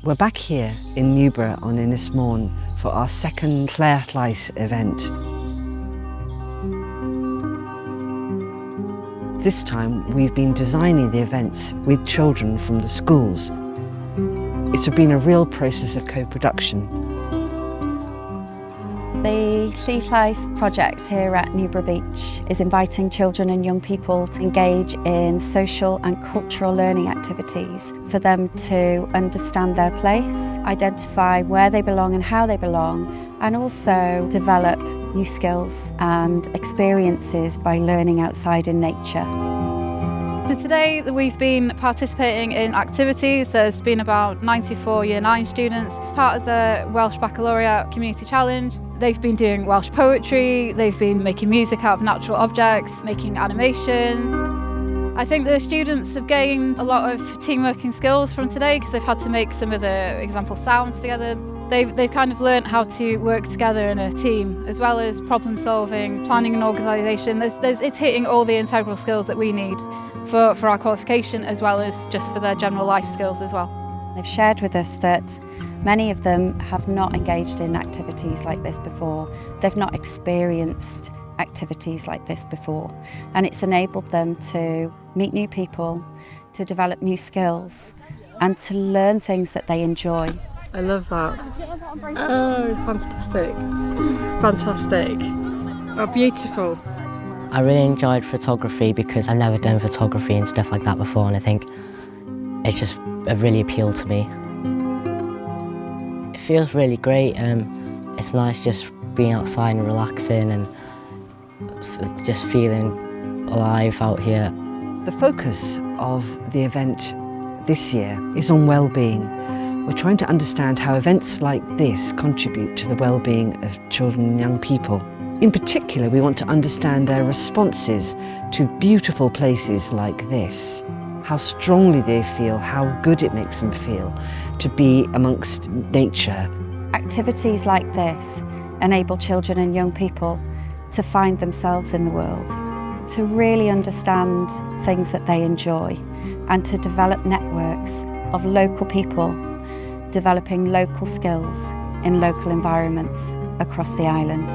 We're back here in Newborough on Ynys Môn for our second Lle Llais event. This time we've been designing the events with children from the schools. It's been a real process of co-production. The Lle Llais project here at Newborough Beach is inviting children and young people to engage in social and cultural learning activities for them to understand their place, identify where they belong and how they belong, and also develop new skills and experiences by learning outside in nature. So today we've been participating in activities. There's been about 94 Year 9 students. As part of the Welsh Baccalaureate Community Challenge, they've been doing Welsh poetry, they've been making music out of natural objects, making animation. I think the students have gained a lot of teamwork and skills from today because they've had to make some of the example sounds together. They've kind of learnt how to work together in a team, as well as problem solving, planning and organisation. It's hitting all the integral skills that we need for our qualification, as well as just for their general life skills as well. They've shared with us that many of them have not engaged in activities like this before. They've not experienced activities like this before, and it's enabled them to meet new people, to develop new skills, and to learn things that they enjoy. I love that. Oh, fantastic. Fantastic. Oh, beautiful. I really enjoyed photography because I've never done photography and stuff like that before, and I think it's just really appealed to me. It feels really great. It's nice just being outside and relaxing and just feeling alive out here. The focus of the event this year is on well-being. We're trying to understand how events like this contribute to the well-being of children and young people. In particular, we want to understand their responses to beautiful places like this, how strongly they feel, how good it makes them feel to be amongst nature. Activities like this enable children and young people to find themselves in the world, to really understand things that they enjoy, and to develop networks of local people developing local skills in local environments across the island.